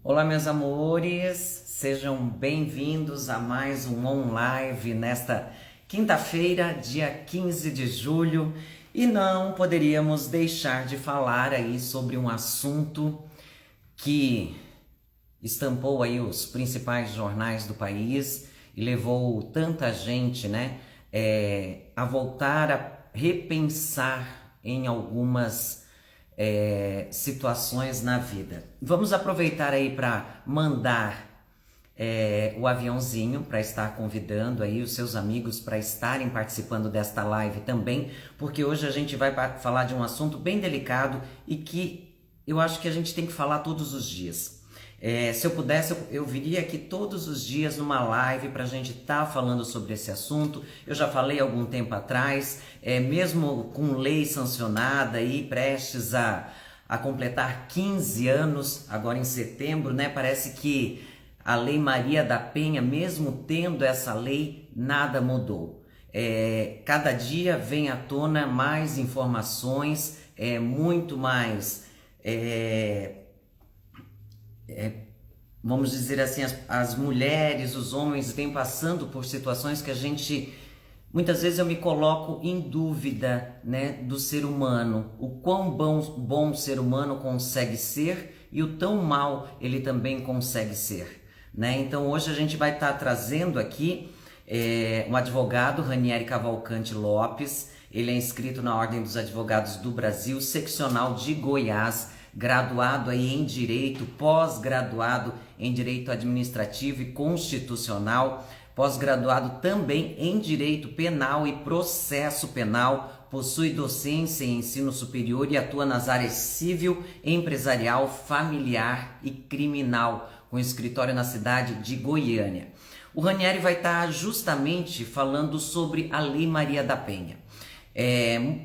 Olá, meus amores, sejam bem-vindos a mais um OnLive nesta quinta-feira, dia 15 de julho, e não poderíamos deixar de falar aí sobre um assunto que estampou aí os principais jornais do país e levou tanta gente, a voltar a repensar em algumas situações na vida. Vamos aproveitar aí para mandar o aviãozinho para estar convidando aí os seus amigos para estarem participando desta live também, porque hoje a gente vai falar de um assunto bem delicado e que eu acho que a gente tem que falar todos os dias. Se eu pudesse, eu viria aqui todos os dias numa live para a gente estar falando sobre esse assunto. Eu já falei algum tempo atrás, mesmo com lei sancionada e prestes a completar 15 anos, agora em setembro, né? Parece que a Lei Maria da Penha, mesmo tendo essa lei, nada mudou. Cada dia vem à tona mais informações, muito mais... vamos dizer assim, as mulheres, os homens vêm passando por situações que a gente, muitas vezes eu me coloco em dúvida, né, do ser humano, o quão bom ser humano consegue ser e o tão mal ele também consegue ser, né? Então hoje a gente vai estar trazendo aqui um advogado, Ranieri Cavalcante Lopes. Ele é inscrito na Ordem dos Advogados do Brasil, seccional de Goiás, graduado aí em Direito, pós-graduado em Direito Administrativo e Constitucional, pós-graduado também em Direito Penal e Processo Penal, possui docência em ensino superior e atua nas áreas civil, empresarial, familiar e criminal, com escritório na cidade de Goiânia. O Ranieri vai estar justamente falando sobre a Lei Maria da Penha.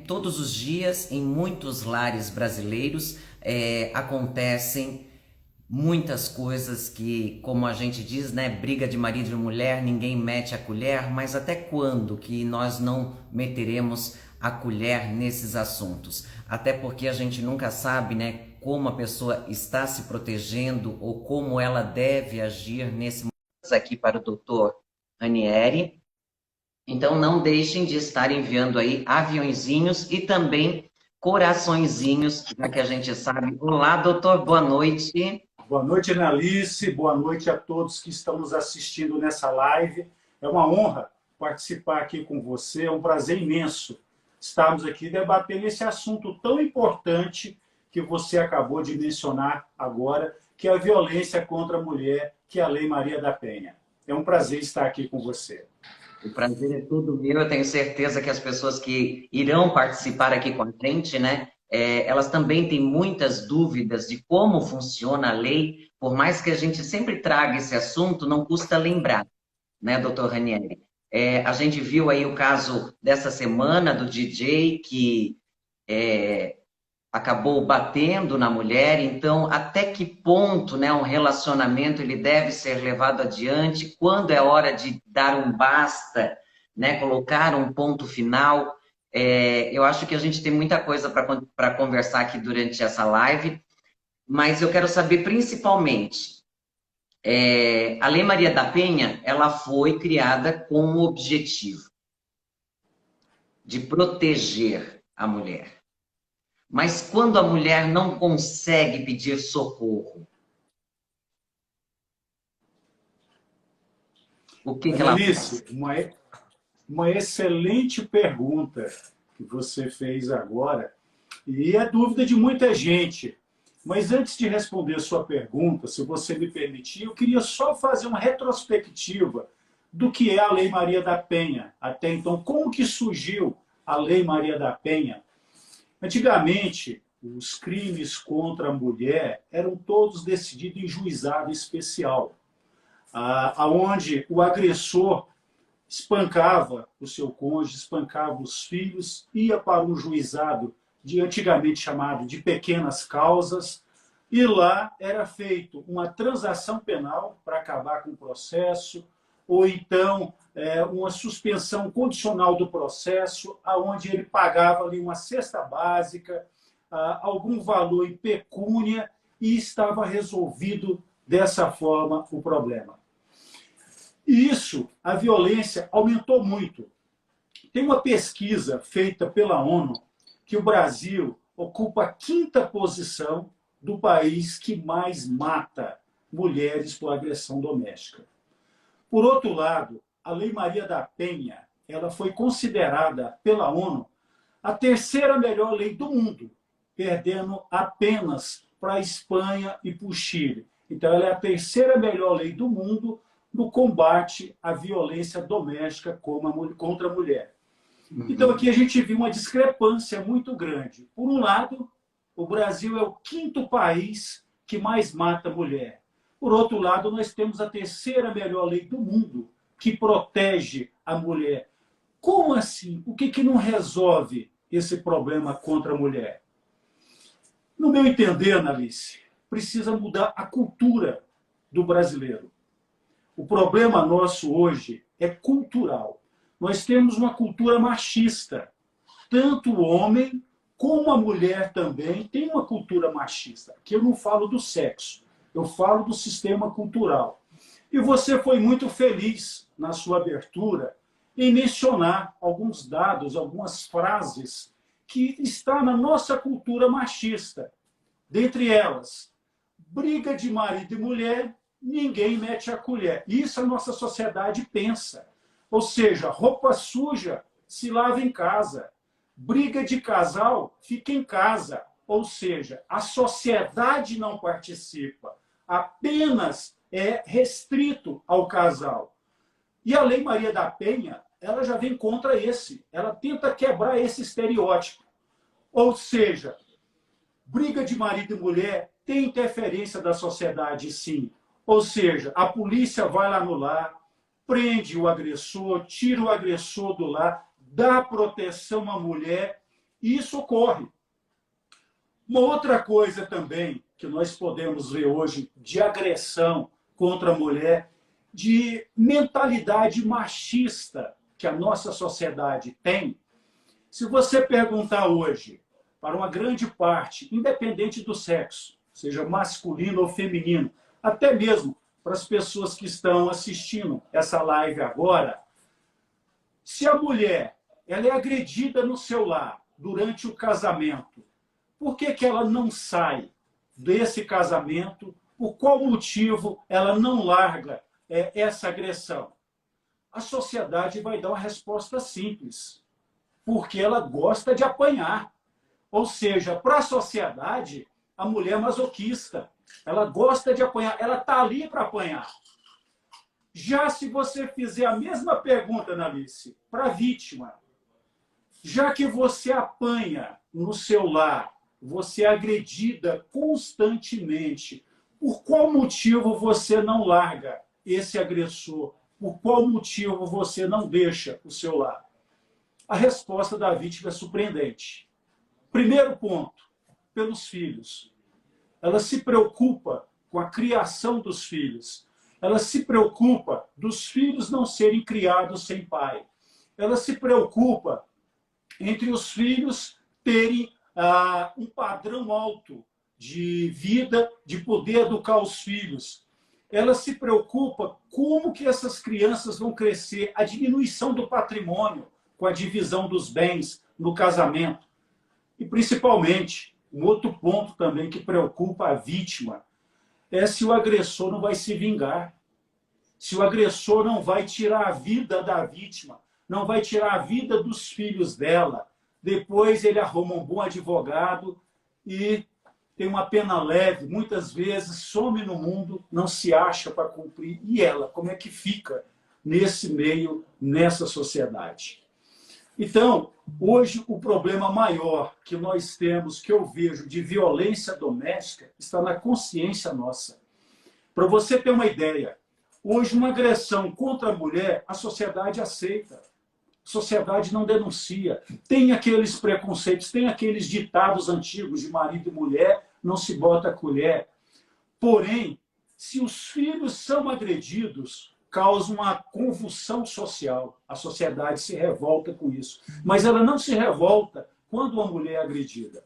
Todos os dias, em muitos lares brasileiros, acontecem muitas coisas que, como a gente diz, né, briga de marido e mulher, ninguém mete a colher, mas até quando que nós não meteremos a colher nesses assuntos? Até porque a gente nunca sabe, né, como a pessoa está se protegendo ou como ela deve agir nesse momento. Aqui para o doutor Ranieri. Então não deixem de estar enviando aí aviõezinhos e também coraçõezinhos, já que a gente sabe. Olá, doutor, boa noite. Boa noite, Analice. Boa noite a todos que estão nos assistindo nessa live. É uma honra participar aqui com você. É um prazer imenso estarmos aqui debatendo esse assunto tão importante que você acabou de mencionar agora, que é a violência contra a mulher, que é a Lei Maria da Penha. É um prazer estar aqui com você. O prazer é todo meu. Eu tenho certeza que as pessoas que irão participar aqui com a gente, né, elas também têm muitas dúvidas de como funciona a lei. Por mais que a gente sempre traga esse assunto, não custa lembrar, né, doutor Ranieri? A gente viu aí o caso dessa semana do DJ que acabou batendo na mulher. Então, até que ponto, né, um relacionamento ele deve ser levado adiante, quando é hora de dar um basta, né, colocar um ponto final. Eu acho que a gente tem muita coisa para conversar aqui durante essa live, mas eu quero saber principalmente, a Lei Maria da Penha, ela foi criada com o objetivo de proteger a mulher. Mas quando a mulher não consegue pedir socorro, o que ela Annelise, faz? uma excelente pergunta que você fez agora, e é dúvida de muita gente. Mas antes de responder a sua pergunta, se você me permitir, eu queria só fazer uma retrospectiva do que é a Lei Maria da Penha. Até então, como que surgiu a Lei Maria da Penha? Antigamente, os crimes contra a mulher eram todos decididos em juizado especial, aonde o agressor espancava o seu cônjuge, espancava os filhos, ia para um juizado de antigamente chamado de pequenas causas, e lá era feito uma transação penal para acabar com o processo, ou então uma suspensão condicional do processo, aonde ele pagava ali uma cesta básica, algum valor em pecúnia, e estava resolvido dessa forma o problema. E isso, a violência aumentou muito. Tem uma pesquisa feita pela ONU que o Brasil ocupa a 5ª posição do país que mais mata mulheres por agressão doméstica. Por outro lado, a Lei Maria da Penha, ela foi considerada pela ONU a 3ª melhor lei do mundo, perdendo apenas para a Espanha e para o Chile. Então, ela é a 3ª melhor lei do mundo no combate à violência doméstica contra a mulher. Então, aqui a gente viu uma discrepância muito grande. Por um lado, o Brasil é o 5º país que mais mata mulher. Por outro lado, nós temos a 3ª melhor lei do mundo que protege a mulher. Como assim? O que não resolve esse problema contra a mulher? No meu entender, Analice, precisa mudar a cultura do brasileiro. O problema nosso hoje é cultural. Nós temos uma cultura machista. Tanto o homem como a mulher também tem uma cultura machista. Aqui eu não falo do sexo, eu falo do sistema cultural. E você foi muito feliz na sua abertura em mencionar alguns dados, algumas frases que estão na nossa cultura machista. Dentre elas, briga de marido e mulher, ninguém mete a colher. Isso a nossa sociedade pensa. Ou seja, roupa suja se lava em casa. Briga de casal fica em casa. Ou seja, a sociedade não participa. Apenas é restrito ao casal. E a Lei Maria da Penha, ela já vem contra esse. Ela tenta quebrar esse estereótipo. Ou seja, briga de marido e mulher tem interferência da sociedade, sim. Ou seja, a polícia vai lá no lar, prende o agressor, tira o agressor do lar, dá proteção à mulher, e isso ocorre. Uma outra coisa também que nós podemos ver hoje de agressão contra a mulher, de mentalidade machista que a nossa sociedade tem. Se você perguntar hoje para uma grande parte, independente do sexo, seja masculino ou feminino, até mesmo para as pessoas que estão assistindo essa live agora, se a mulher ela é agredida no seu lar durante o casamento, por que ela não sai desse casamento? Por qual motivo ela não larga essa agressão? A sociedade vai dar uma resposta simples. Porque ela gosta de apanhar. Ou seja, para a sociedade, a mulher é masoquista. Ela gosta de apanhar. Ela está ali para apanhar. Já se você fizer a mesma pergunta, Analice, para a vítima, já que você apanha no seu lar, você é agredida constantemente, por qual motivo você não larga esse agressor? Por qual motivo você não deixa o seu lar? A resposta da vítima é surpreendente. Primeiro ponto, pelos filhos. Ela se preocupa com a criação dos filhos. Ela se preocupa dos filhos não serem criados sem pai. Ela se preocupa entre os filhos terem um padrão alto de vida, de poder educar os filhos. Ela se preocupa como que essas crianças vão crescer, a diminuição do patrimônio com a divisão dos bens no casamento. E, principalmente, um outro ponto também que preocupa a vítima é se o agressor não vai se vingar, se o agressor não vai tirar a vida da vítima, não vai tirar a vida dos filhos dela. Depois ele arruma um bom advogado e tem uma pena leve, muitas vezes some no mundo, não se acha para cumprir. E ela, como é que fica nesse meio, nessa sociedade? Então, hoje o problema maior que nós temos, que eu vejo de violência doméstica, está na consciência nossa. Para você ter uma ideia, hoje uma agressão contra a mulher, a sociedade aceita. A sociedade não denuncia. Tem aqueles preconceitos, tem aqueles ditados antigos de marido e mulher, não se bota a colher. Porém, se os filhos são agredidos, causa uma convulsão social. A sociedade se revolta com isso. Mas ela não se revolta quando uma mulher é agredida.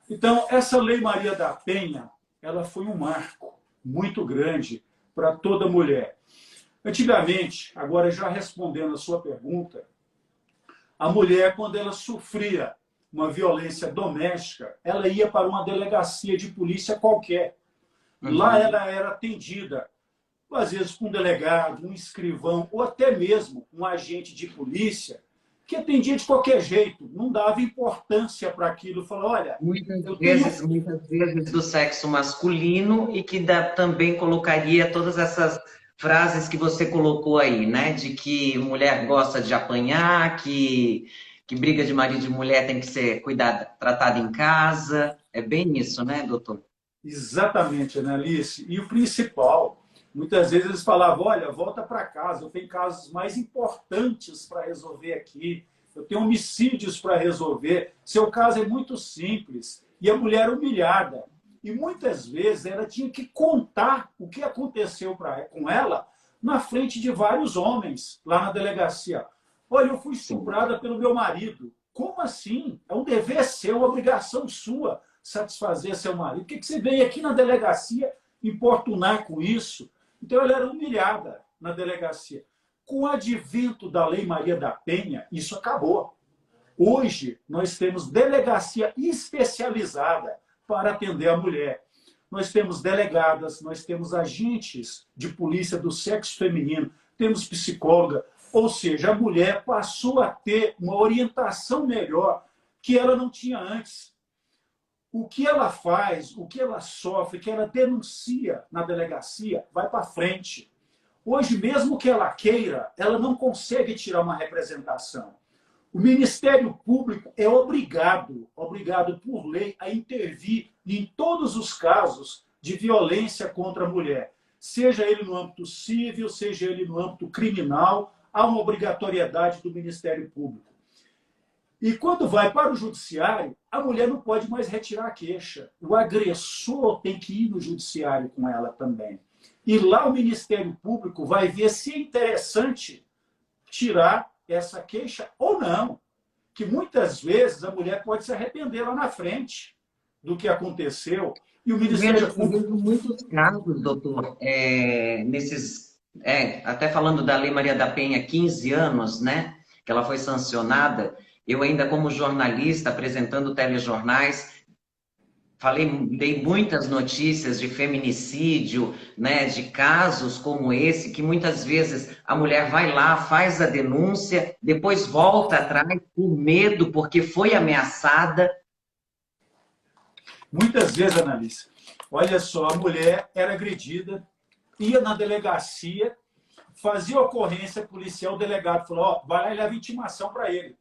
Então, essa Lei Maria da Penha, ela foi um marco muito grande para toda mulher. Antigamente, agora já respondendo a sua pergunta, a mulher, quando ela sofria uma violência doméstica, ela ia para uma delegacia de polícia qualquer. Lá ela era atendida, às vezes com um delegado, um escrivão, ou até mesmo um agente de polícia, que atendia de qualquer jeito, não dava importância para aquilo. Falou, olha, Muitas vezes do sexo masculino e que também colocaria todas essas frases que você colocou aí, né? De que mulher gosta de apanhar, que briga de marido e mulher tem que ser cuidada, tratada em casa. É bem isso, né, doutor? exatamente, Annalise. E o principal, muitas vezes eles falavam, olha, volta para casa, eu tenho casos mais importantes para resolver aqui, eu tenho homicídios para resolver, seu caso é muito simples. E a mulher humilhada. E muitas vezes ela tinha que contar o que aconteceu com ela na frente de vários homens lá na delegacia. Olha, eu fui estuprada pelo meu marido. Como assim? É um dever seu, uma obrigação sua satisfazer seu marido. Por que você veio aqui na delegacia importunar com isso? Então ela era humilhada na delegacia. Com o advento da Lei Maria da Penha, isso acabou. Hoje, nós temos delegacia especializada para atender a mulher. Nós temos delegadas, nós temos agentes de polícia do sexo feminino, temos psicóloga, ou seja, a mulher passou a ter uma orientação melhor que ela não tinha antes. O que ela faz, o que ela sofre, o que ela denuncia na delegacia, vai para frente. Hoje, mesmo que ela queira, ela não consegue tirar uma representação. O Ministério Público é obrigado por lei, a intervir em todos os casos de violência contra a mulher. Seja ele no âmbito civil, seja ele no âmbito criminal, há uma obrigatoriedade do Ministério Público. E quando vai para o judiciário, a mulher não pode mais retirar a queixa. O agressor tem que ir no judiciário com ela também. E lá o Ministério Público vai ver se é interessante tirar essa queixa ou não. Que muitas vezes a mulher pode se arrepender lá na frente do que aconteceu. E o Ministério Público... Eu vejo muitos casos, doutor, até falando da Lei Maria da Penha, 15 anos, né, que ela foi sancionada, eu ainda como jornalista, apresentando telejornais, dei muitas notícias de feminicídio, né, de casos como esse, que muitas vezes a mulher vai lá, faz a denúncia, depois volta atrás por medo, porque foi ameaçada. Muitas vezes, Annalise, olha só, a mulher era agredida, ia na delegacia, fazia ocorrência policial, o delegado falou, ó, vai lá e leva intimação para ele.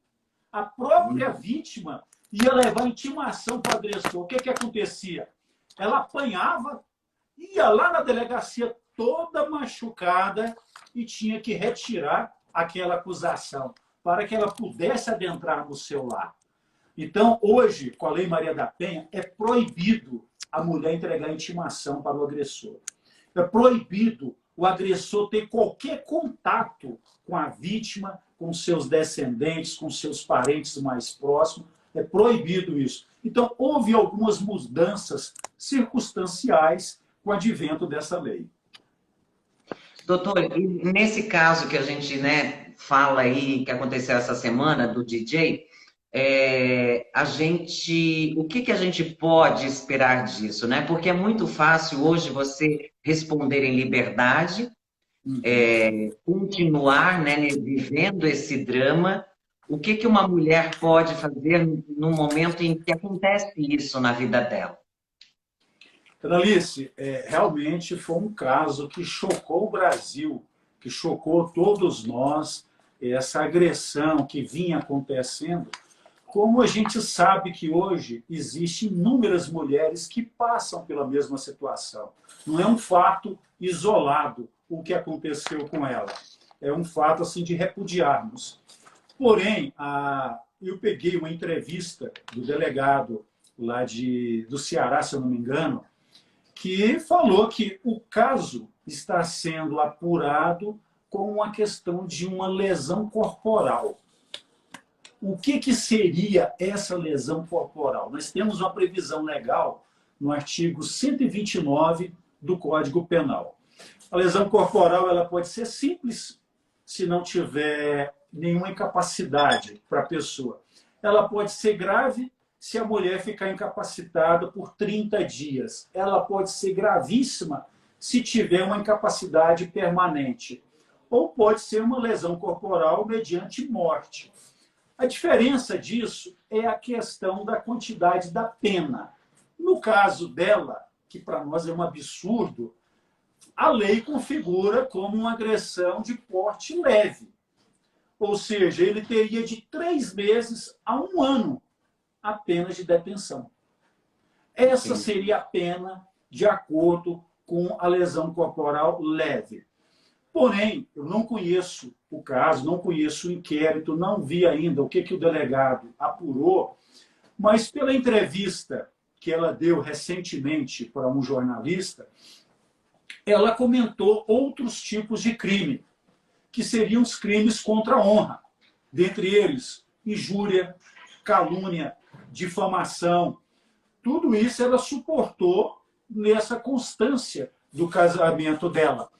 A própria vítima ia levar intimação para o agressor. O que acontecia? Ela apanhava, ia lá na delegacia toda machucada e tinha que retirar aquela acusação para que ela pudesse adentrar no seu lar. Então, hoje, com a Lei Maria da Penha, é proibido a mulher entregar intimação para o agressor. É proibido o agressor ter qualquer contato com a vítima, com seus descendentes, com seus parentes mais próximos. É proibido isso. Então, houve algumas mudanças circunstanciais com o advento dessa lei. Doutor, e nesse caso que a gente, né, fala aí, que aconteceu essa semana, do DJ, o que a gente pode esperar disso, né? Porque é muito fácil hoje você responder em liberdade, continuar, né, vivendo esse drama. O que uma mulher pode fazer no momento em que acontece isso na vida dela? Annalise, realmente foi um caso que chocou o Brasil, que chocou todos nós, essa agressão que vinha acontecendo. Como a gente sabe que hoje existem inúmeras mulheres que passam pela mesma situação. Não é um fato isolado o que aconteceu com ela. É um fato assim de repudiarmos. Porém, eu peguei uma entrevista do delegado lá do Ceará, se eu não me engano, que falou que o caso está sendo apurado com uma questão de uma lesão corporal. O que seria essa lesão corporal? Nós temos uma previsão legal no artigo 129 do Código Penal. A lesão corporal ela pode ser simples, se não tiver nenhuma incapacidade para a pessoa. Ela pode ser grave se a mulher ficar incapacitada por 30 dias. Ela pode ser gravíssima se tiver uma incapacidade permanente. Ou pode ser uma lesão corporal mediante morte. A diferença disso é a questão da quantidade da pena. No caso dela, que para nós é um absurdo, a lei configura como uma agressão de porte leve. Ou seja, ele teria de 3 meses a 1 ano apenas de detenção. Essa seria a pena de acordo com a lesão corporal leve. Porém, eu não conheço o caso, não conheço o inquérito, não vi ainda o que o delegado apurou, mas pela entrevista que ela deu recentemente para um jornalista, ela comentou outros tipos de crime, que seriam os crimes contra a honra. Dentre eles, injúria, calúnia, difamação. Tudo isso ela suportou nessa constância do casamento dela.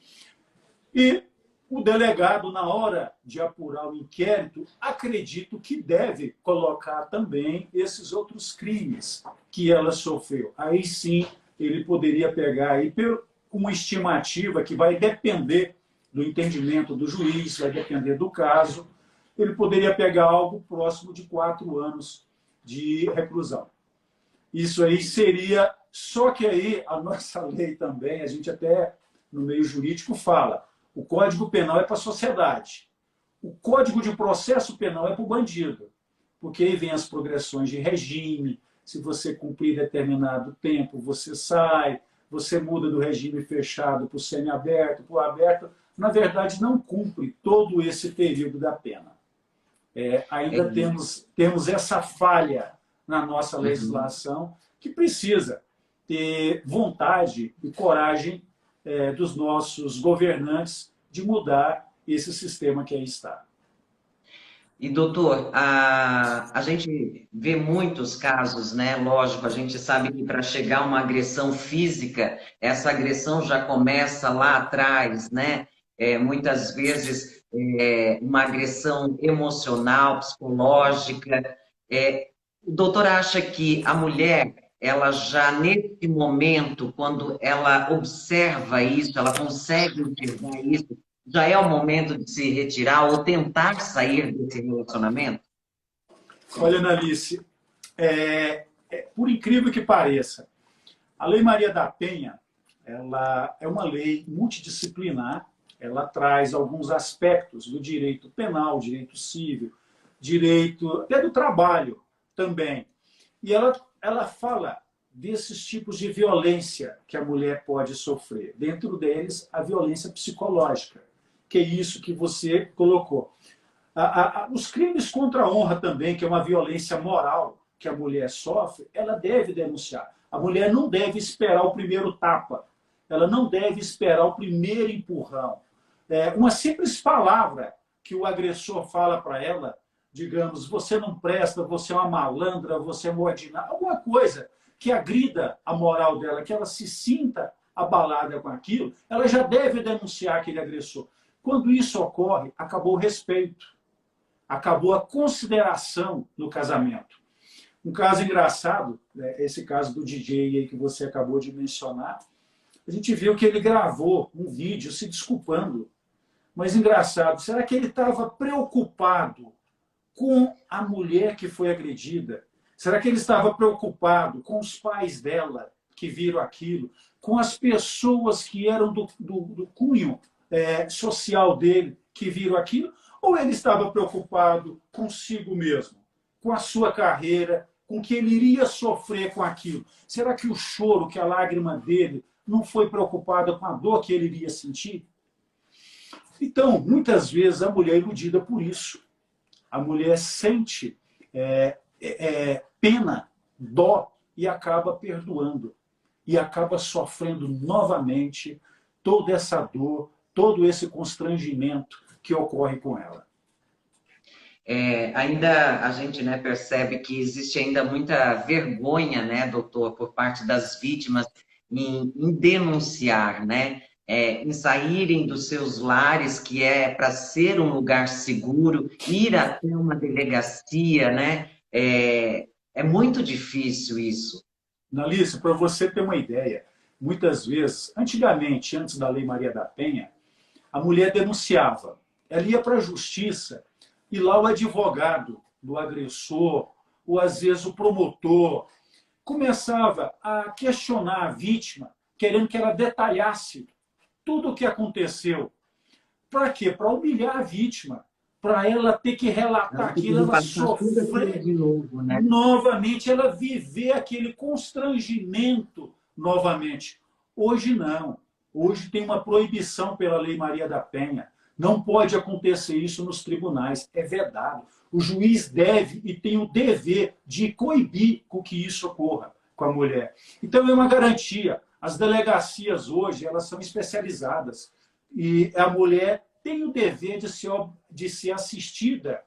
E o delegado, na hora de apurar o inquérito, acredito que deve colocar também esses outros crimes que ela sofreu. Aí sim, ele poderia pegar aí uma estimativa que vai depender do entendimento do juiz, vai depender do caso, ele poderia pegar algo próximo de 4 anos de reclusão. Isso aí seria... Só que aí a nossa lei também, a gente até no meio jurídico fala, o Código Penal é para a sociedade. O Código de Processo Penal é para o bandido, porque aí vem as progressões de regime, se você cumprir determinado tempo, você sai, você muda do regime fechado para o semiaberto, para o aberto, na verdade não cumpre todo esse período da pena. Ainda temos essa falha na nossa legislação, que precisa ter vontade e coragem dos nossos governantes de mudar esse sistema que aí está. E, doutor, a gente vê muitos casos, né? Lógico, a gente sabe que para chegar a uma agressão física, essa agressão já começa lá atrás, né? Muitas vezes uma agressão emocional, psicológica. O doutor acha que a mulher, ela já nesse momento, quando ela observa isso, ela consegue enxergar isso, já é o momento de se retirar ou tentar sair desse relacionamento? Olha, Analice, por incrível que pareça, a Lei Maria da Penha, ela é uma lei multidisciplinar, ela traz alguns aspectos do direito penal, direito civil, direito até do trabalho também. E ela fala desses tipos de violência que a mulher pode sofrer. Dentro deles, a violência psicológica, que é isso que você colocou. Os crimes contra a honra também, que é uma violência moral que a mulher sofre, ela deve denunciar. A mulher não deve esperar o primeiro tapa, ela não deve esperar o primeiro empurrão. Uma simples palavra que o agressor fala para ela, digamos, você não presta, você é uma malandra, você é uma ordinária, alguma coisa que agrida a moral dela, que ela se sinta abalada com aquilo, ela já deve denunciar aquele agressor. Quando isso ocorre, acabou o respeito, acabou a consideração no casamento. Um caso engraçado, esse caso do DJ aí que você acabou de mencionar, a gente viu que ele gravou um vídeo se desculpando. Mas engraçado, será que ele estava preocupado com a mulher que foi agredida? Será que ele estava preocupado com os pais dela que viram aquilo? Com as pessoas que eram do cunho social dele que viram aquilo? Ou ele estava preocupado consigo mesmo, com a sua carreira, com o que ele iria sofrer com aquilo? Será que o choro, que a lágrima dele não foi preocupada com a dor que ele iria sentir? Então, muitas vezes a mulher é iludida por isso. A mulher sente pena, dó e acaba perdoando. E acaba sofrendo novamente toda essa dor, todo esse constrangimento que ocorre com ela. Ainda a gente, né, percebe que existe ainda muita vergonha, né, doutor, por parte das vítimas em denunciar, né? Em saírem dos seus lares, que é para ser um lugar seguro, ir até uma delegacia, né? É muito difícil isso. Analise, para você ter uma ideia, muitas vezes, antigamente, antes da Lei Maria da Penha, a mulher denunciava. Ela ia para a justiça e lá o advogado do agressor, ou às vezes o promotor, começava a questionar a vítima, querendo que ela detalhasse tudo o que aconteceu. Para quê? Para humilhar a vítima, para ela ter que relatar Ela aquilo, conseguiu ela passar tudo aquilo sofrer de novo, né? novamente, ela viver aquele constrangimento novamente. Hoje não. Hoje tem uma proibição pela Lei Maria da Penha. Não pode acontecer isso nos tribunais. É vedado. O juiz deve e tem o dever de coibir com que isso ocorra com a mulher. Então é uma garantia. As delegacias hoje, elas são especializadas. E a mulher tem o dever de ser assistida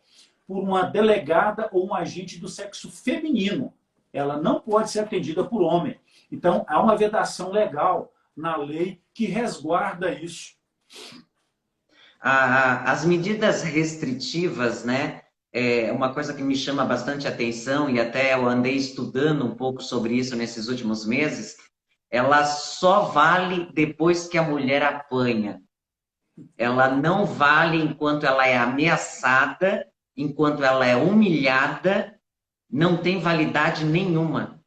por uma delegada ou um agente do sexo feminino. Ela não pode ser atendida por homem. Então, há uma vedação legal na lei que resguarda isso. As medidas restritivas, né? É uma coisa que me chama bastante atenção e até eu andei estudando um pouco sobre isso nesses últimos meses. Ela só vale depois que a mulher apanha. Ela não vale enquanto ela é ameaçada, enquanto ela é humilhada, não tem validade nenhuma.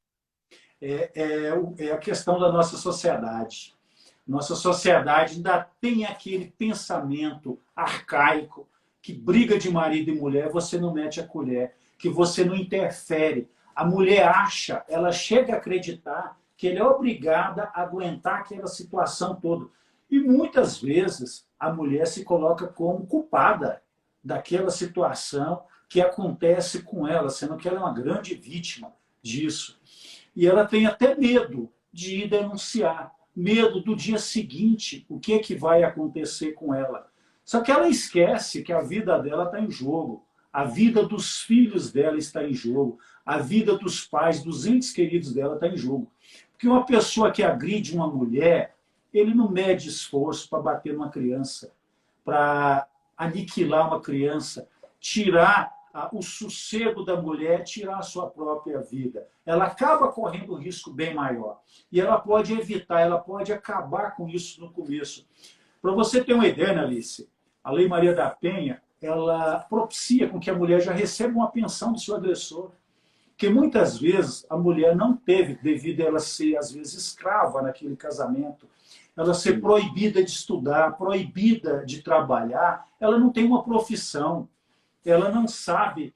É a questão da nossa sociedade. Nossa sociedade ainda tem aquele pensamento arcaico que briga de marido e mulher, você não mete a colher, que você não interfere. A mulher acha, ela chega a acreditar que ela é obrigada a aguentar aquela situação toda. E muitas vezes a mulher se coloca como culpada daquela situação que acontece com ela, sendo que ela é uma grande vítima disso. E ela tem até medo de ir denunciar, medo do dia seguinte, o que é que vai acontecer com ela. Só que ela esquece que a vida dela está em jogo, a vida dos filhos dela está em jogo, a vida dos pais, dos entes queridos dela está em jogo. Porque uma pessoa que agride uma mulher, ele não mede esforço para bater numa criança, para aniquilar uma criança, tirar o sossego da mulher, tirar a sua própria vida. Ela acaba correndo um risco bem maior. E ela pode evitar, ela pode acabar com isso no começo. Para você ter uma ideia, Alice, a Lei Maria da Penha, ela propicia com que a mulher já receba uma pensão do seu agressor. Porque muitas vezes a mulher não teve, devido a ela ser, às vezes, escrava naquele casamento, ela ser proibida de estudar, proibida de trabalhar, ela não tem uma profissão, ela não sabe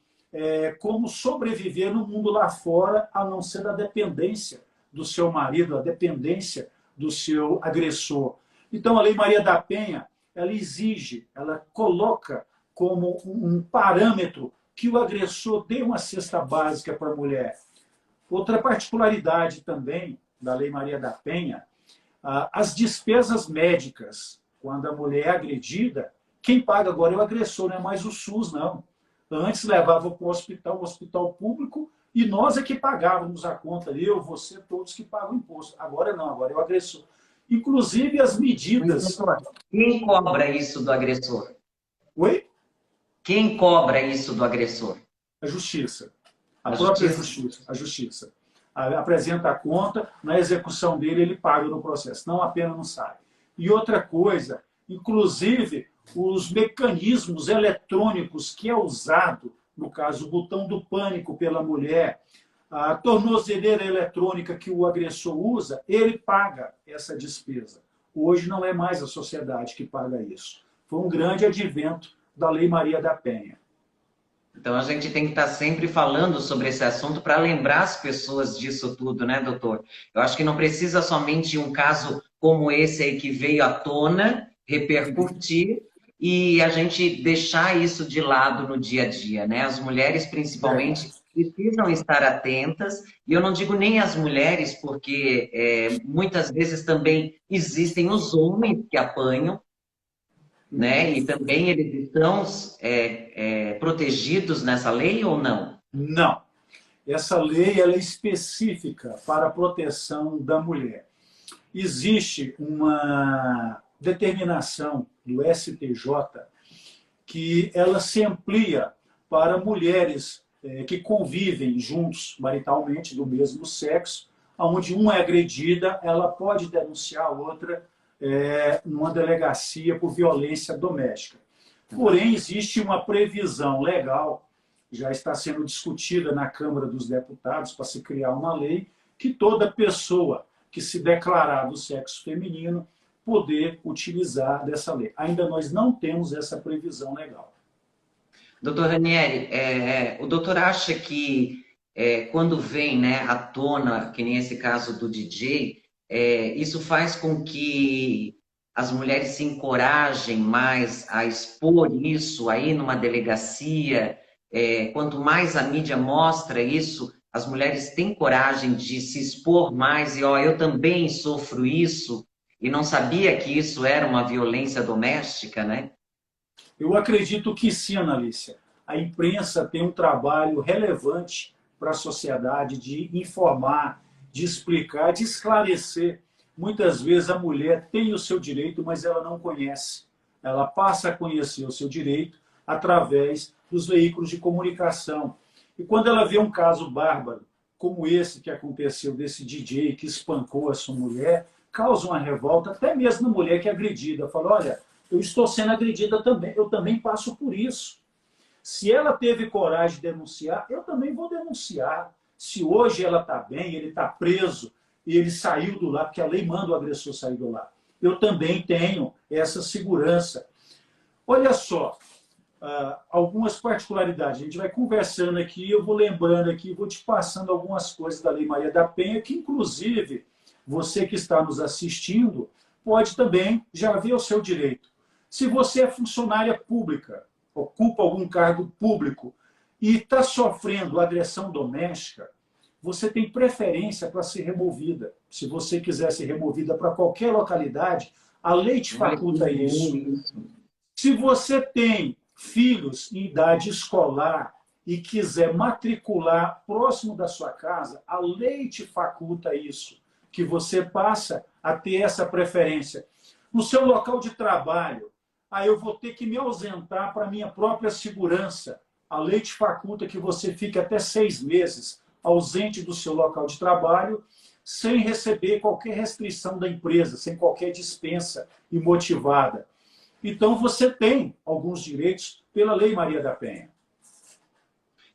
como sobreviver no mundo lá fora, a não ser da dependência do seu marido, a dependência do seu agressor. Então, a Lei Maria da Penha, ela exige, ela coloca como um parâmetro que o agressor dê uma cesta básica para a mulher. Outra particularidade também da Lei Maria da Penha, as despesas médicas. Quando a mulher é agredida, quem paga agora é o agressor, não é mais o SUS, não. Antes levava para o hospital público, e nós é que pagávamos a conta, eu, você, todos que pagam imposto. Agora não, agora é o agressor. Inclusive as medidas... Quem cobra isso do agressor? Oi? Quem cobra isso do agressor? A justiça. A A própria justiça? justiça. A justiça. Apresenta a conta, na execução dele ele paga no processo, não a pena não sai. E outra coisa, inclusive os mecanismos eletrônicos que é usado, no caso o botão do pânico pela mulher, a tornozeleira eletrônica que o agressor usa, ele paga essa despesa. Hoje não é mais a sociedade que paga isso. Foi um grande advento da Lei Maria da Penha. Então a gente tem que estar sempre falando sobre esse assunto para lembrar as pessoas disso tudo, né, doutor? Eu acho que não precisa somente um caso como esse aí que veio à tona, repercutir e a gente deixar isso de lado no dia a dia, né? As mulheres, principalmente, precisam estar atentas, e eu não digo nem as mulheres, porque muitas vezes também existem os homens que apanham, né? E também eles estão protegidos nessa lei ou não? Não. Essa lei ela é específica para a proteção da mulher. existe uma determinação do STJ que ela se amplia para mulheres que convivem juntos maritalmente do mesmo sexo, onde uma é agredida, ela pode denunciar a outra numa delegacia por violência doméstica. Porém, existe uma previsão legal, já está sendo discutida na Câmara dos Deputados para se criar uma lei, que toda pessoa que se declarar do sexo feminino poder utilizar dessa lei. Ainda nós não temos essa previsão legal. Doutor Ranieri, o doutor acha que quando vem, né, à tona, que nem esse caso do DJ, isso faz com que as mulheres se encorajem mais a expor isso aí numa delegacia? Quanto mais a mídia mostra isso, as mulheres têm coragem de se expor mais e, ó, eu também sofro isso e não sabia que isso era uma violência doméstica, né? Eu acredito que sim, Analícia. A imprensa tem um trabalho relevante para a sociedade de informar, de explicar, de esclarecer. Muitas vezes a mulher tem o seu direito, mas ela não conhece. Ela passa a conhecer o seu direito através dos veículos de comunicação. E quando ela vê um caso bárbaro, como esse que aconteceu desse DJ que espancou a sua mulher, causa uma revolta, até mesmo na mulher que é agredida. Fala, olha, eu estou sendo agredida também, eu também passo por isso. Se ela teve coragem de denunciar, eu também vou denunciar. Se hoje ela está bem, ele está preso, e ele saiu do lar, porque a lei manda o agressor sair do lar, eu também tenho essa segurança. Olha só, algumas particularidades. A gente vai conversando aqui, eu vou lembrando aqui, vou te passando algumas coisas da Lei Maria da Penha, que inclusive você que está nos assistindo pode também já ver o seu direito. Se você é funcionária pública, ocupa algum cargo público e está sofrendo agressão doméstica, você tem preferência para ser removida. Se você quiser ser removida para qualquer localidade, a lei te faculta isso. Se você tem filhos em idade escolar e quiser matricular próximo da sua casa, a lei te faculta isso, que você passa a ter essa preferência. No seu local de trabalho, eu vou ter que me ausentar para minha própria segurança. A lei te faculta que você fique até 6 meses ausente do seu local de trabalho, sem receber qualquer restrição da empresa, sem qualquer dispensa imotivada. Então, você tem alguns direitos pela Lei Maria da Penha.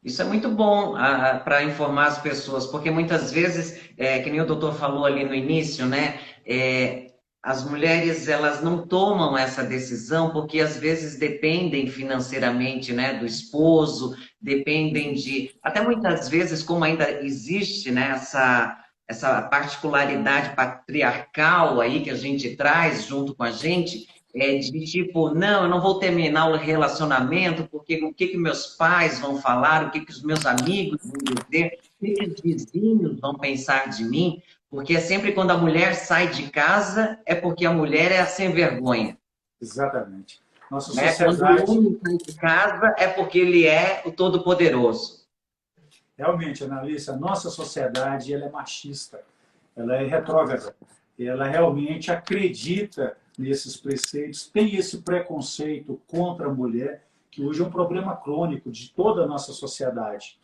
Isso é muito bom para informar as pessoas, porque muitas vezes, que nem o doutor falou ali no início, né, as mulheres elas não tomam essa decisão porque às vezes dependem financeiramente, né, do esposo, dependem de... Até muitas vezes, como ainda existe, né, essa particularidade patriarcal aí que a gente traz junto com a gente, de tipo, não, eu não vou terminar o relacionamento porque o que que meus pais vão falar, o que que os meus amigos vão dizer, o que que os vizinhos vão pensar de mim, porque é sempre quando a mulher sai de casa, é porque a mulher é a sem vergonha. Exatamente. Nossa sociedade... Quando o homem sai de casa, é porque ele é o todo-poderoso. Realmente, Analícia, a nossa sociedade ela é machista, ela é retrógrada, ela realmente acredita nesses preceitos, tem esse preconceito contra a mulher, que hoje é um problema crônico de toda a nossa sociedade.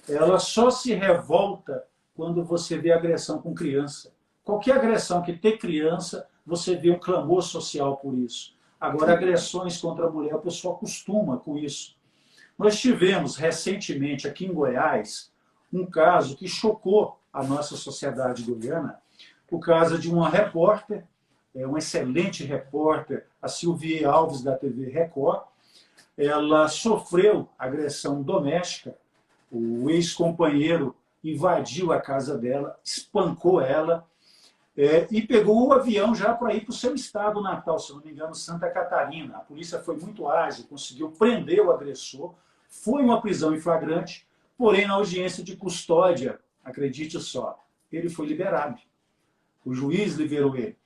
Ela só se revolta quando você vê agressão com criança. Qualquer agressão que tem criança, você vê um clamor social por isso. Agora, agressões contra a mulher, a pessoa acostuma com isso. Nós tivemos recentemente aqui em Goiás um caso que chocou a nossa sociedade goiana, o caso de uma repórter, uma excelente repórter, a Silvia Alves, da TV Record. Ela sofreu agressão doméstica, o ex-companheiro invadiu a casa dela, espancou ela e pegou o avião já para ir para o seu estado natal, se não me engano, Santa Catarina. A polícia foi muito ágil, conseguiu prender o agressor, foi uma prisão em flagrante, porém na audiência de custódia, acredite só, ele foi liberado. O juiz liberou ele.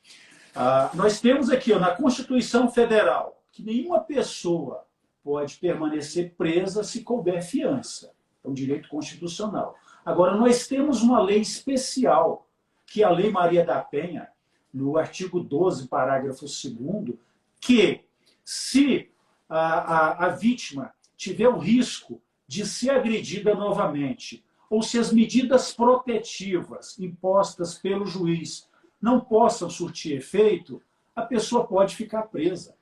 Nós temos aqui na Constituição Federal que nenhuma pessoa pode permanecer presa se couber fiança. É um direito constitucional. Agora, nós temos uma lei especial, que é a Lei Maria da Penha, no artigo 12, parágrafo 2º, que se a vítima tiver o risco de ser agredida novamente, ou se as medidas protetivas impostas pelo juiz não possam surtir efeito, a pessoa pode ficar presa.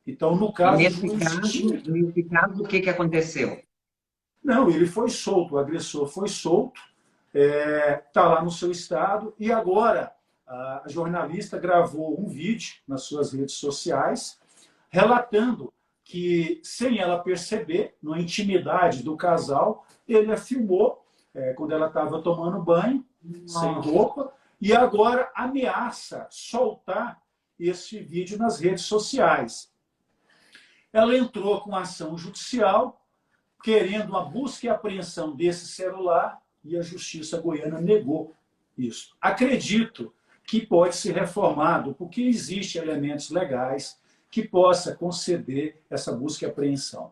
Então, no E caso, o juiz tira. nesse caso, o que que aconteceu? Não, ele foi solto, o agressor foi solto, está lá no seu estado, e agora a jornalista gravou um vídeo nas suas redes sociais, relatando que, sem ela perceber, na intimidade do casal, ele a filmou quando ela estava tomando banho, sem roupa, e agora ameaça soltar esse vídeo nas redes sociais. Ela entrou com ação judicial, querendo uma busca e apreensão desse celular, e a Justiça Goiana negou isso. Acredito que pode ser reformado, porque existem elementos legais que possa conceder essa busca e apreensão.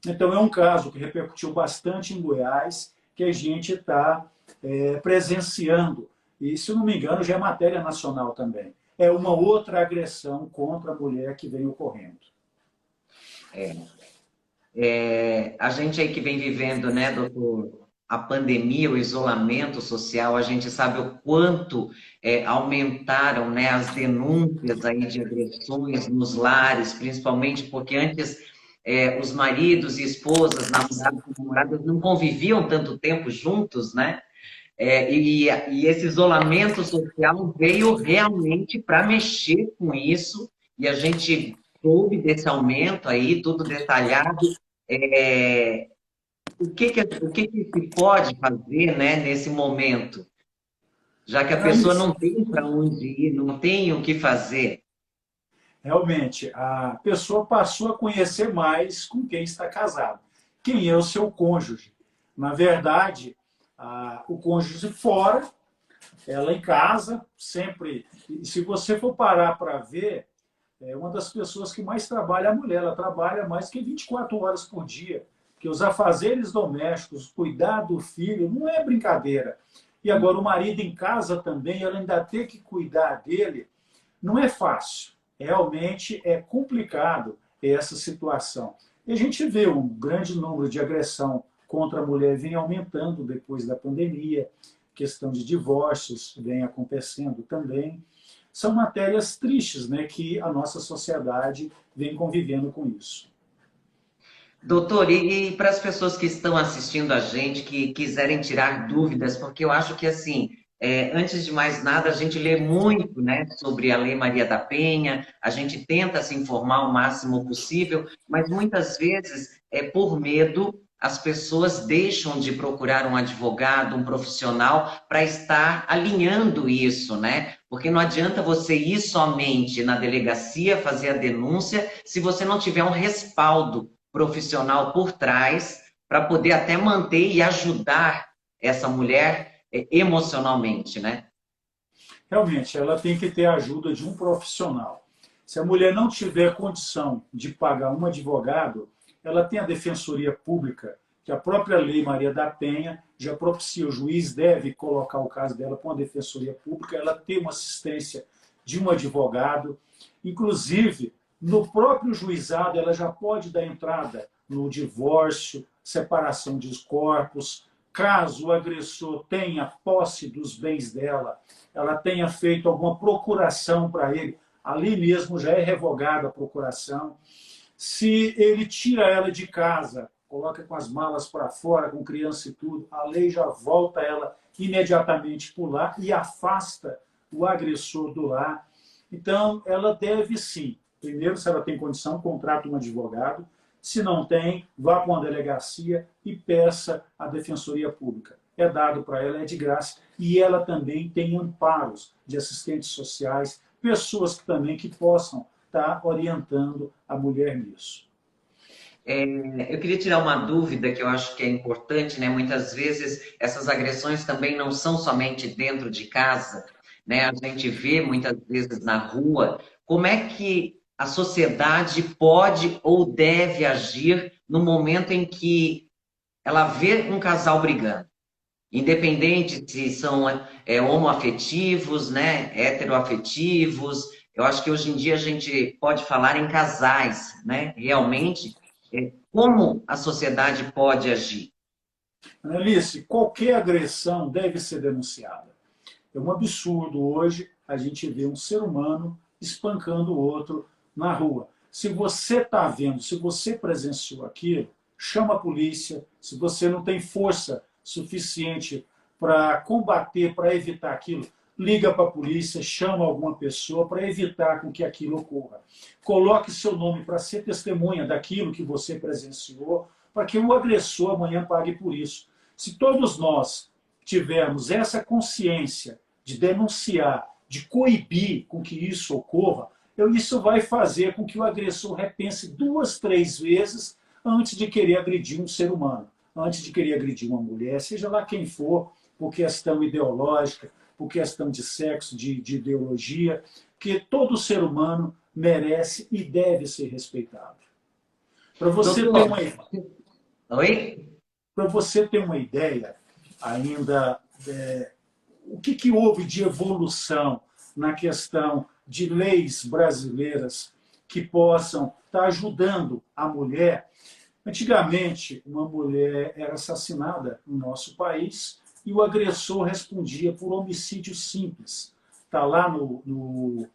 Então, é um caso que repercutiu bastante em Goiás, que a gente está presenciando. E, se eu não me engano, já é matéria nacional também. É uma outra agressão contra a mulher que vem ocorrendo. A gente aí que vem vivendo, né, doutor, a pandemia, o isolamento social, a gente sabe o quanto aumentaram, né, as denúncias aí de agressões nos lares, principalmente porque antes os maridos e esposas, namorados e namoradas não conviviam tanto tempo juntos, né? E esse isolamento social veio realmente para mexer com isso, e a gente soube desse aumento aí, tudo detalhado. É, o que que se pode fazer, né, nesse momento, já que a É pessoa isso. não tem para onde ir, não tem o que fazer? Realmente, a pessoa passou a conhecer mais com quem está casado. Quem é o seu cônjuge? Na verdade, o cônjuge fora, ela em casa, sempre. E se você for parar para ver, é uma das pessoas que mais trabalha é a mulher. Ela trabalha mais que 24 horas por dia. Porque os afazeres domésticos, cuidar do filho, não é brincadeira. E agora o marido em casa também, ela ainda tem que cuidar dele, não é fácil. Realmente é complicado essa situação. E a gente vê um grande número de agressão contra a mulher vem aumentando depois da pandemia, questão de divórcios vem acontecendo também. São matérias tristes, né, que a nossa sociedade vem convivendo com isso. Doutor, e para as pessoas que estão assistindo a gente, que quiserem tirar dúvidas, porque eu acho que, assim, antes de mais nada, a gente lê muito, né, sobre a Lei Maria da Penha, a gente tenta se informar o máximo possível, mas muitas vezes, por medo, as pessoas deixam de procurar um advogado, um profissional, para estar alinhando isso, né? Porque não adianta você ir somente na delegacia fazer a denúncia se você não tiver um respaldo profissional por trás para poder até manter e ajudar essa mulher emocionalmente, né? Realmente, ela tem que ter a ajuda de um profissional. Se a mulher não tiver condição de pagar um advogado, ela tem a Defensoria Pública, que a própria Lei Maria da Penha já propicia. O juiz deve colocar o caso dela para uma Defensoria Pública, ela tem uma assistência de um advogado. Inclusive, no próprio juizado, ela já pode dar entrada no divórcio, separação de corpos. Caso o agressor tenha posse dos bens dela, ela tenha feito alguma procuração para ele, ali mesmo já é revogada a procuração. Se ele tira ela de casa, coloca com as malas para fora, com criança e tudo, a lei já volta ela imediatamente para o lar e afasta o agressor do lar. Então, ela deve sim, primeiro, se ela tem condição, contrate um advogado. Se não tem, vá para uma delegacia e peça a Defensoria Pública. É dado para ela, é de graça. E ela também tem amparos de assistentes sociais, pessoas que também que possam estar orientando a mulher nisso. Eu queria tirar uma dúvida que eu acho que é importante, né? Muitas vezes essas agressões também não são somente dentro de casa, né? A gente vê muitas vezes na rua. Como é que a sociedade pode ou deve agir no momento em que ela vê um casal brigando? Independente se são homoafetivos, né, heteroafetivos. Eu acho que hoje em dia a gente pode falar em casais, né, realmente, como a sociedade pode agir. Annelise, qualquer agressão deve ser denunciada. É um absurdo hoje a gente ver um ser humano espancando o outro na rua. Se você está vendo, se você presenciou aquilo, chama a polícia. Se você não tem força suficiente para combater, para evitar aquilo, liga para a polícia, chama alguma pessoa para evitar com que aquilo ocorra. Coloque seu nome para ser testemunha daquilo que você presenciou, para que o agressor amanhã pague por isso. Se todos nós tivermos essa consciência de denunciar, de coibir com que isso ocorra, isso vai fazer com que o agressor repense 2, 3 vezes antes de querer agredir um ser humano, antes de querer agredir uma mulher, seja lá quem for, por questão ideológica, por questão de sexo, de ideologia, que todo ser humano merece e deve ser respeitado. Para você ter Doutor, uma, oi? para você ter uma ideia, ainda o que houve de evolução na questão de leis brasileiras que possam estar ajudando a mulher. Antigamente, uma mulher era assassinada no nosso país e o agressor respondia por homicídio simples. Está lá no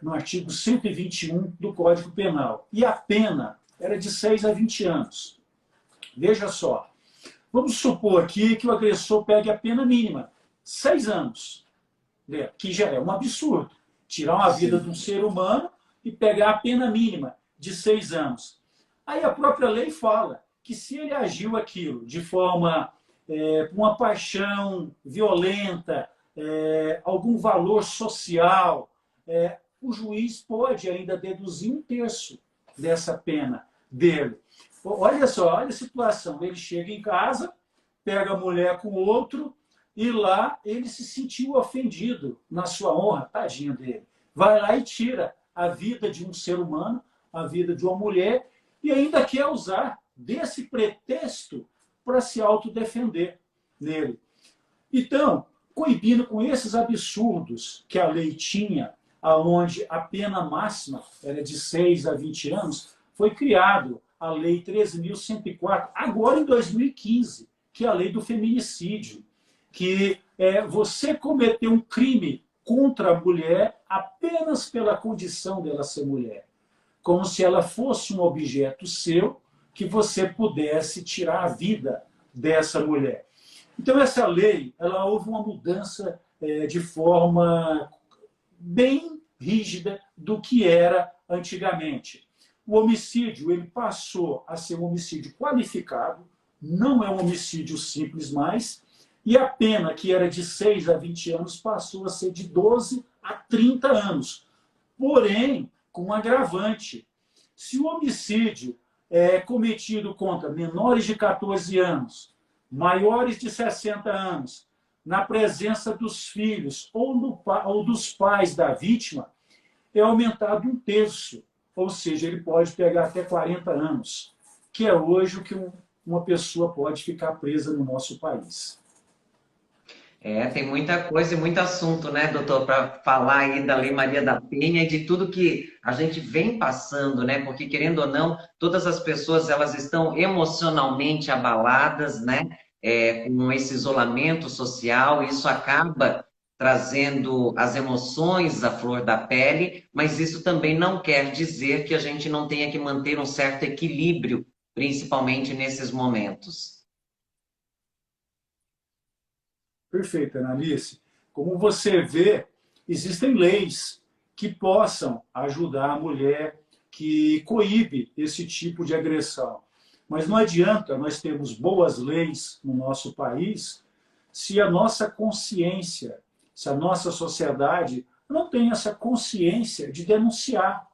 artigo 121 do Código Penal. E a pena era de 6 a 20 anos. Veja só, vamos supor aqui que o agressor pegue a pena mínima, 6 anos, que já é um absurdo. Tirar uma vida de um ser humano e pegar a pena mínima de 6 anos. Aí a própria lei fala que se ele agiu aquilo de forma, uma paixão violenta, algum valor social, o juiz pode ainda deduzir 1/3 dessa pena dele. Olha só, olha a situação. Ele chega em casa, pega a mulher com outro, e lá ele se sentiu ofendido na sua honra, tadinho dele. Vai lá e tira a vida de um ser humano, a vida de uma mulher, e ainda quer usar desse pretexto para se autodefender nele. Então, coibindo com esses absurdos que a lei tinha, aonde a pena máxima era de 6 a 20 anos, foi criado a Lei 13.104, agora em 2015, que é a lei do feminicídio, que você cometer um crime contra a mulher apenas pela condição dela ser mulher, como se ela fosse um objeto seu que você pudesse tirar a vida dessa mulher. Então, essa lei, ela houve uma mudança de forma bem rígida do que era antigamente. O homicídio ele passou a ser um homicídio qualificado, não é um homicídio simples mais, e a pena, que era de 6 a 20 anos, passou a ser de 12 a 30 anos. Porém, com um agravante. Se o homicídio é cometido contra menores de 14 anos, maiores de 60 anos, na presença dos filhos ou dos pais da vítima, é aumentado 1/3. Ou seja, ele pode pegar até 40 anos, que é hoje o que uma pessoa pode ficar presa no nosso país. Tem muita coisa e muito assunto, né, doutor, para falar aí da Lei Maria da Penha e de tudo que a gente vem passando, né? Porque, querendo ou não, todas as pessoas elas estão emocionalmente abaladas, né? Com esse isolamento social, e isso acaba trazendo as emoções à flor da pele, mas isso também não quer dizer que a gente não tenha que manter um certo equilíbrio, principalmente nesses momentos. Perfeito, Analice. Como você vê, existem leis que possam ajudar a mulher, que coíbe esse tipo de agressão. Mas não adianta nós termos boas leis no nosso país se a nossa consciência, se a nossa sociedade não tem essa consciência de denunciar,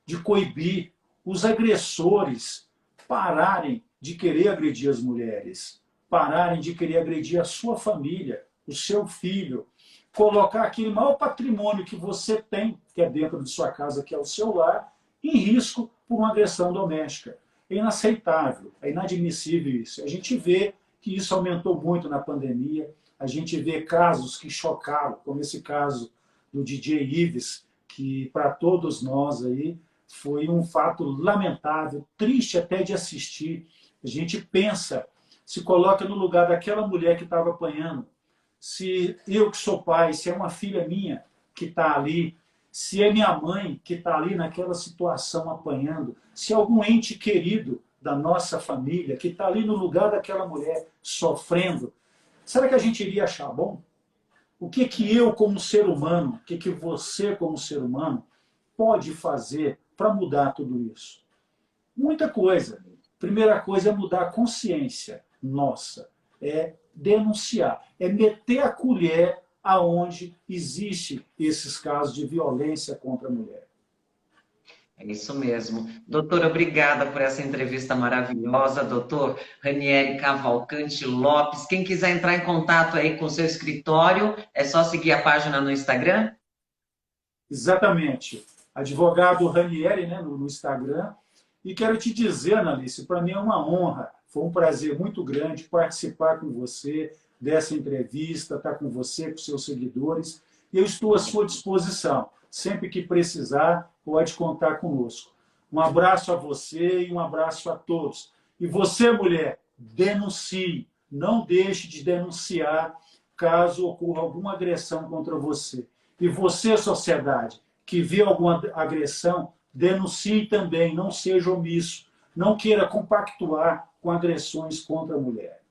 de coibir os agressores pararem de querer agredir as mulheres, pararem de querer agredir a sua família, o seu filho, colocar aquele maior patrimônio que você tem, que é dentro de sua casa, que é o seu lar, em risco por uma agressão doméstica. É inaceitável, é inadmissível isso. A gente vê que isso aumentou muito na pandemia. A gente vê casos que chocaram, como esse caso do DJ Ives, que para todos nós aí foi um fato lamentável, triste até de assistir. A gente pensa, se coloca no lugar daquela mulher que estava apanhando. Se eu que sou pai, se é uma filha minha que está ali, se é minha mãe que está ali naquela situação apanhando, se é algum ente querido da nossa família que está ali no lugar daquela mulher sofrendo, será que a gente iria achar bom? O que que eu, como ser humano, o que que você, como ser humano, pode fazer para mudar tudo isso? Muita coisa. Primeira coisa é mudar a consciência nossa, é denunciar, é meter a colher aonde existe esses casos de violência contra a mulher. É isso mesmo. Doutor, obrigada por essa entrevista maravilhosa. Doutor Ranieri Cavalcante Lopes. Quem quiser entrar em contato aí com o seu escritório, é só seguir a página no Instagram? Exatamente. Advogado Ranieri, né, no Instagram. E quero te dizer, Analice, para mim é uma honra, foi um prazer muito grande participar com você dessa entrevista, estar com você, com seus seguidores. E eu estou à sua disposição. Sempre que precisar, pode contar conosco. Um abraço a você e um abraço a todos. E você, mulher, denuncie. Não deixe de denunciar caso ocorra alguma agressão contra você. E você, sociedade, que vê alguma agressão, denuncie também, não seja omisso. Não queira compactuar com agressões contra a mulher.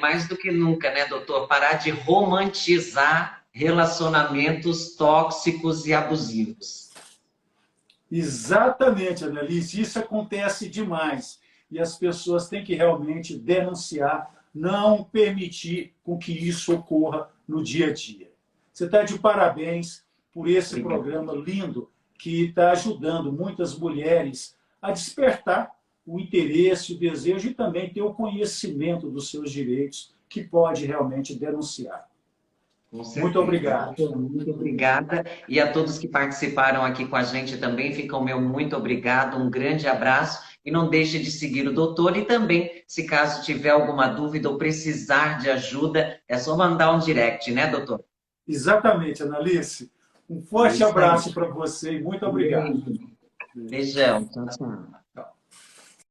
Mais do que nunca, né, doutor? Parar de romantizar relacionamentos tóxicos e abusivos. Exatamente, Annalise. Isso acontece demais. E as pessoas têm que realmente denunciar, não permitir com que isso ocorra no dia a dia. Você está de parabéns por esse programa lindo que está ajudando muitas mulheres a despertar o interesse, o desejo e também ter o conhecimento dos seus direitos, que pode realmente denunciar. Muito obrigado. Muito obrigada. E a todos que participaram aqui com a gente também, fica o meu muito obrigado, um grande abraço. E não deixe de seguir o doutor. E também, se caso tiver alguma dúvida ou precisar de ajuda, é só mandar um direct, né, doutor? Exatamente, Annalise. Um forte abraço para você e muito obrigado. Beijão. Tchau, tchau.